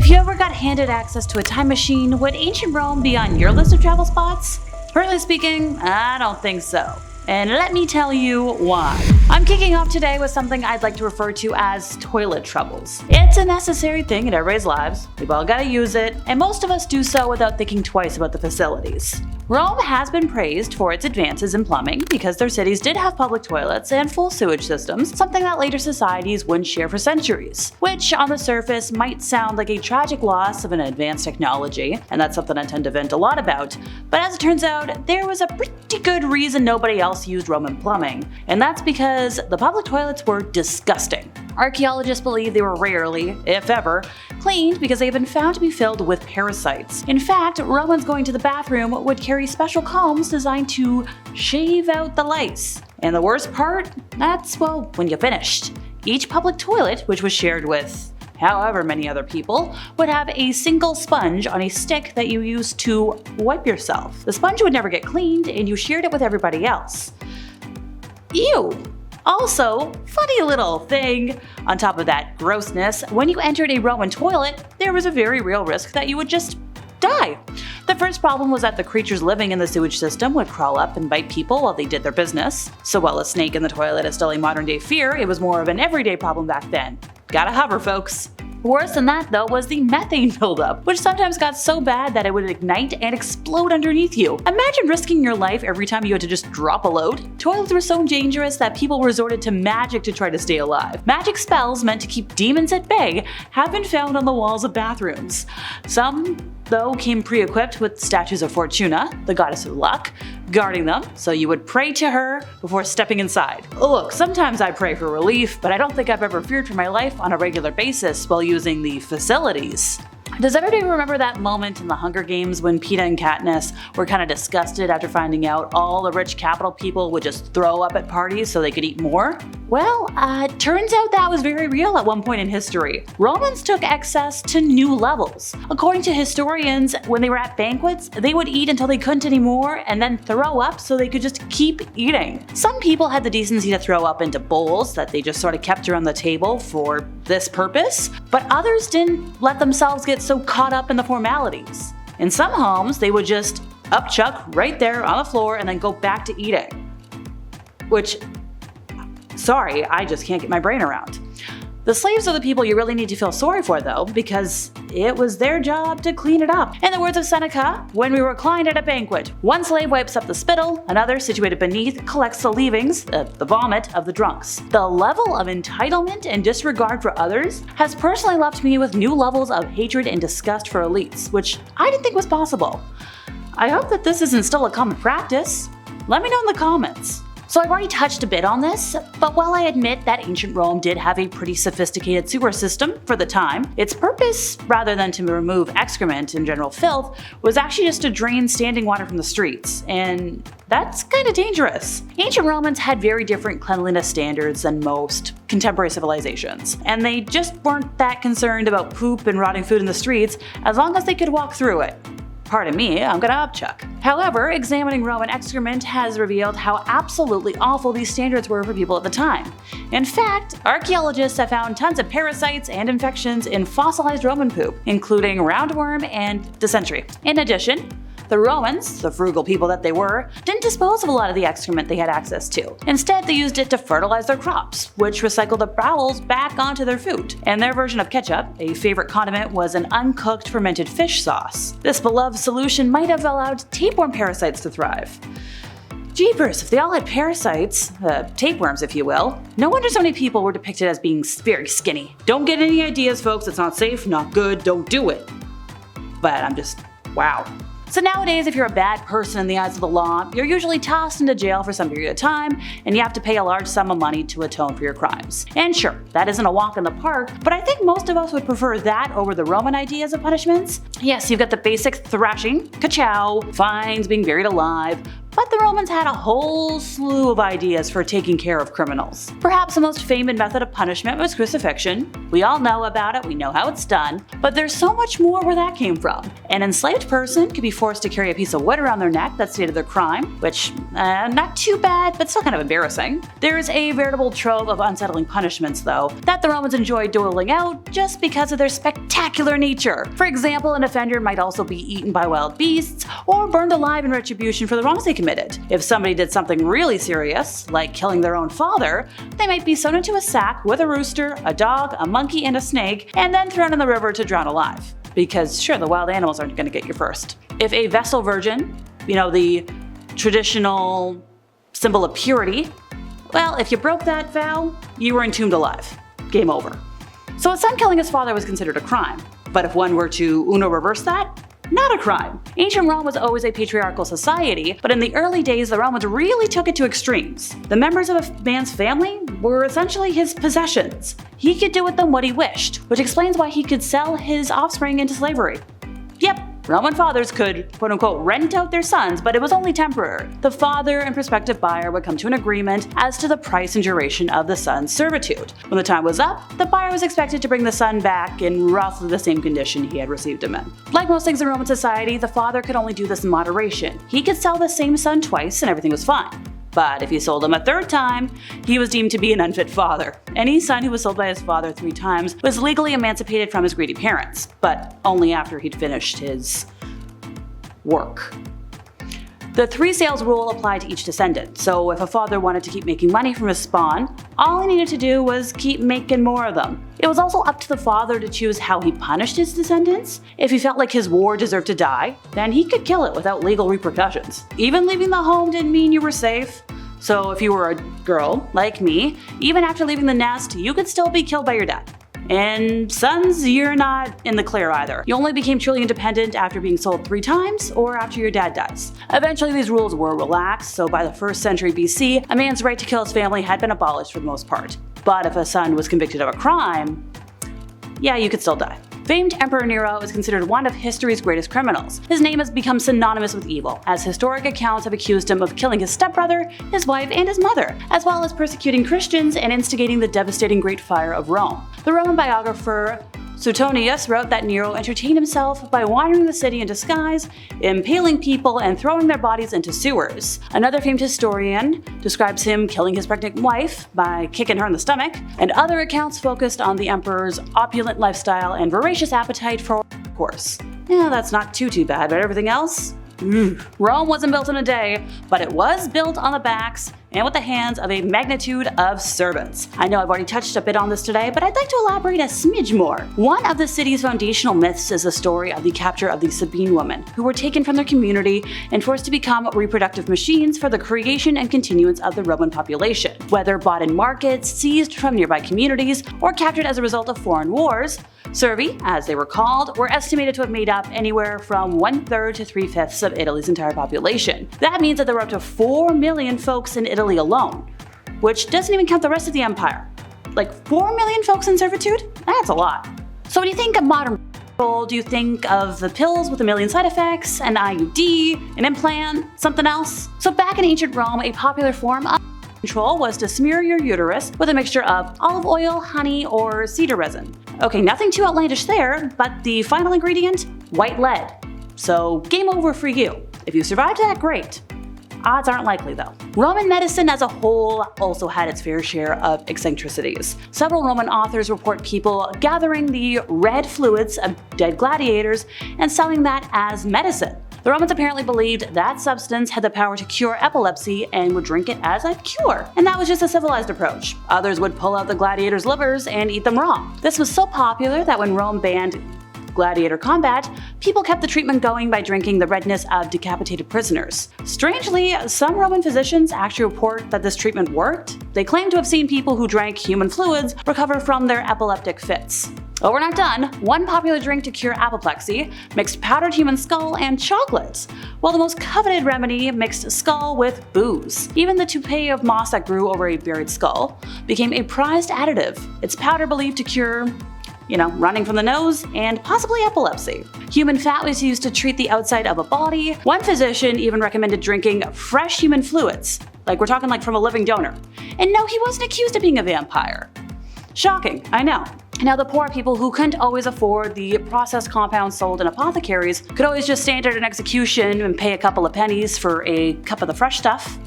you ever got handed access to a time machine, would ancient Rome be on your list of travel spots? Currently speaking, I don't think so. And let me tell you why. I'm kicking off today with something I'd like to refer to as toilet troubles. It's a necessary thing in everybody's lives, we've all gotta use it, and most of us do so without thinking twice about the facilities. Rome has been praised for its advances in plumbing because their cities did have public toilets and full sewage systems, something that later societies wouldn't share for centuries. Which, on the surface, might sound like a tragic loss of an advanced technology, and that's something I tend to vent a lot about, but as it turns out, there was a pretty good reason nobody else used Roman plumbing, and that's because the public toilets were disgusting. Archaeologists believe they were rarely, if ever, cleaned because they've been found to be filled with parasites. In fact, Romans going to the bathroom would carry special combs designed to shave out the lice. And the worst part? That's, well, when you finished. Each public toilet, which was shared with however many other people, would have a single sponge on a stick that you used to wipe yourself. The sponge would never get cleaned, and you shared it with everybody else. Ew! Also, funny little thing, on top of that grossness, when you entered a Roman toilet, there was a very real risk that you would just die. The first problem was that the creatures living in the sewage system would crawl up and bite people while they did their business. So while a snake in the toilet is still a modern day fear, it was more of an everyday problem back then. Gotta hover, folks. Worse than that, though, was the methane buildup, which sometimes got so bad that it would ignite and explode underneath you. Imagine risking your life every time you had to just drop a load. Toilets were so dangerous that people resorted to magic to try to stay alive. Magic spells meant to keep demons at bay have been found on the walls of bathrooms. Some, though, came pre-equipped with statues of Fortuna, the goddess of luck, guarding them, so you would pray to her before stepping inside. Look, sometimes I pray for relief, but I don't think I've ever feared for my life on a regular basis while using the facilities. Does everybody remember that moment in the Hunger Games when Peeta and Katniss were kind of disgusted after finding out all the rich capital people would just throw up at parties so they could eat more? Well, turns out that was very real at one point in history. Romans took excess to new levels. According to historians, when they were at banquets, they would eat until they couldn't anymore and then throw up so they could just keep eating. Some people had the decency to throw up into bowls that they just sort of kept around the table for this purpose, but others didn't let themselves get so caught up in the formalities. In some homes, they would just upchuck right there on the floor and then go back to eating. Which, sorry, I just can't get my brain around. The slaves are the people you really need to feel sorry for, though, because it was their job to clean it up. In the words of Seneca, when we recline at a banquet, one slave wipes up the spittle, another, situated beneath, collects the leavings, the vomit, of the drunks. The level of entitlement and disregard for others has personally left me with new levels of hatred and disgust for elites, which I didn't think was possible. I hope that this isn't still a common practice. Let me know in the comments. So I've already touched a bit on this, but while I admit that ancient Rome did have a pretty sophisticated sewer system for the time, its purpose, rather than to remove excrement and general filth, was actually just to drain standing water from the streets, and that's kinda dangerous. Ancient Romans had very different cleanliness standards than most contemporary civilizations, and they just weren't that concerned about poop and rotting food in the streets as long as they could walk through it. Pardon me, I'm gonna upchuck. However, examining Roman excrement has revealed how absolutely awful these standards were for people at the time. In fact, archaeologists have found tons of parasites and infections in fossilized Roman poop, including roundworm and dysentery. In addition, the Romans, the frugal people that they were, didn't dispose of a lot of the excrement they had access to. Instead, they used it to fertilize their crops, which recycled the bowels back onto their food. And their version of ketchup, a favorite condiment, was an uncooked fermented fish sauce. This beloved solution might have allowed tapeworm parasites to thrive. Jeepers, if they all had parasites, tapeworms if you will, no wonder so many people were depicted as being very skinny. Don't get any ideas, folks, it's not safe, not good, don't do it. But I'm just, wow. So nowadays, if you're a bad person in the eyes of the law, you're usually tossed into jail for some period of time, and you have to pay a large sum of money to atone for your crimes. And sure, that isn't a walk in the park, but I think most of us would prefer that over the Roman ideas of punishments. Yes, you've got the basic thrashing, ka-chow, fines, being buried alive, but the Romans had a whole slew of ideas for taking care of criminals. Perhaps the most famous method of punishment was crucifixion. We all know about it, we know how it's done, but there's so much more where that came from. An enslaved person could be forced to carry a piece of wood around their neck that stated their crime, which, not too bad, but still kind of embarrassing. There's a veritable trove of unsettling punishments, though, that the Romans enjoyed doling out just because of their spectacular nature. For example, an offender might also be eaten by wild beasts or burned alive in retribution for the wrongs they committed. If somebody did something really serious, like killing their own father, they might be sewn into a sack with a rooster, a dog, a monkey, and a snake, and then thrown in the river to drown alive. Because sure, the wild animals aren't going to get you first. If a Vestal Virgin, the traditional symbol of purity, well, if you broke that vow, you were entombed alive. Game over. So a son killing his father was considered a crime. But if one were to reverse that, not a crime. Ancient Rome was always a patriarchal society, but in the early days the Romans really took it to extremes. The members of a man's family were essentially his possessions. He could do with them what he wished, which explains why he could sell his offspring into slavery. Yep, Roman fathers could quote-unquote rent out their sons, but it was only temporary. The father and prospective buyer would come to an agreement as to the price and duration of the son's servitude. When the time was up, the buyer was expected to bring the son back in roughly the same condition he had received him in. Like most things in Roman society, the father could only do this in moderation. He could sell the same son twice and everything was fine. But if he sold him a third time, he was deemed to be an unfit father. Any son who was sold by his father 3 times was legally emancipated from his greedy parents, but only after he'd finished his work. The 3 sales rule applied to each descendant, so if a father wanted to keep making money from his spawn, all he needed to do was keep making more of them. It was also up to the father to choose how he punished his descendants. If he felt like his war deserved to die, then he could kill it without legal repercussions. Even leaving the home didn't mean you were safe. So if you were a girl, like me, even after leaving the nest, you could still be killed by your dad. And sons, you're not in the clear either. You only became truly independent after being sold 3 times or after your dad dies. Eventually these rules were relaxed, so by the 1st century BC, a man's right to kill his family had been abolished for the most part. But if a son was convicted of a crime, yeah, you could still die. Famed Emperor Nero is considered one of history's greatest criminals. His name has become synonymous with evil, as historic accounts have accused him of killing his stepbrother, his wife, and his mother, as well as persecuting Christians and instigating the devastating Great Fire of Rome. The Roman biographer Suetonius wrote that Nero entertained himself by wandering the city in disguise, impaling people, and throwing their bodies into sewers. Another famed historian describes him killing his pregnant wife by kicking her in the stomach, and other accounts focused on the emperor's opulent lifestyle and voracious appetite for course. Yeah, that's not too bad, but everything else? Rome wasn't built in a day, but it was built on the backs and with the hands of a magnitude of servants. I know I've already touched a bit on this today, but I'd like to elaborate a smidge more. One of the city's foundational myths is the story of the capture of the Sabine women, who were taken from their community and forced to become reproductive machines for the creation and continuance of the Roman population. Whether bought in markets, seized from nearby communities, or captured as a result of foreign wars, servi, as they were called, were estimated to have made up anywhere from 1/3 to 3/5 of Italy's entire population. That means that there were up to 4 million folks in Italy alone, which doesn't even count the rest of the empire. Like 4 million folks in servitude? That's a lot. So when you think of modern control, do you think of the pills with a million side effects, an IUD, an implant, something else? So back in ancient Rome, a popular form of control was to smear your uterus with a mixture of olive oil, honey, or cedar resin. Okay, nothing too outlandish there, but the final ingredient? White lead. So game over for you. If you survived that, great. Odds aren't likely though. Roman medicine as a whole also had its fair share of eccentricities. Several Roman authors report people gathering the red fluids of dead gladiators and selling that as medicine. The Romans apparently believed that substance had the power to cure epilepsy and would drink it as a cure. And that was just a civilized approach. Others would pull out the gladiators' livers and eat them raw. This was so popular that when Rome banned gladiator combat, people kept the treatment going by drinking the redness of decapitated prisoners. Strangely, some Roman physicians actually report that this treatment worked. They claim to have seen people who drank human fluids recover from their epileptic fits. But we're not done. One popular drink to cure apoplexy mixed powdered human skull and chocolate, while the most coveted remedy mixed skull with booze. Even the toupee of moss that grew over a buried skull became a prized additive, its powder believed to cure running from the nose, and possibly epilepsy. Human fat was used to treat the outside of a body. One physician even recommended drinking fresh human fluids, like we're talking like from a living donor. And no, he wasn't accused of being a vampire. Shocking, I know. Now the poor people who couldn't always afford the processed compounds sold in apothecaries could always just stand at an execution and pay a couple of pennies for a cup of the fresh stuff.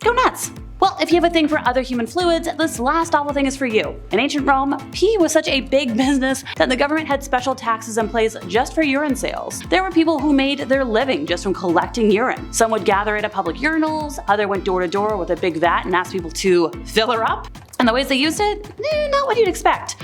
Go nuts! Well, if you have a thing for other human fluids, this last awful thing is for you. In ancient Rome, pee was such a big business that the government had special taxes in place just for urine sales. There were people who made their living just from collecting urine. Some would gather it at public urinals, others went door to door with a big vat and asked people to fill her up. And the ways they used it? Not what you'd expect.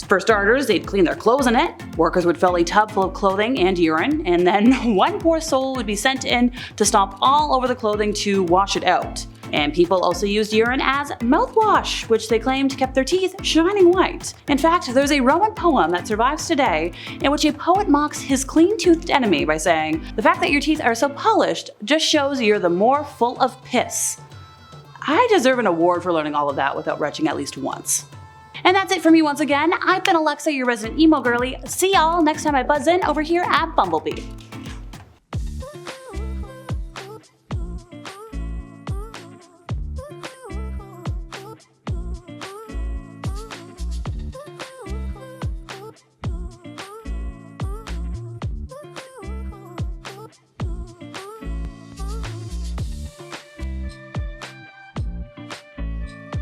For starters, they'd clean their clothes in it. Workers would fill a tub full of clothing and urine, and then one poor soul would be sent in to stomp all over the clothing to wash it out. And people also used urine as mouthwash, which they claimed kept their teeth shining white. In fact, there's a Roman poem that survives today in which a poet mocks his clean-toothed enemy by saying, "The fact that your teeth are so polished just shows you're the more full of piss." I deserve an award for learning all of that without retching at least once. And that's it for me once again. I've been Alexa, your resident emo girly. See y'all next time I buzz in over here at Bumblebee.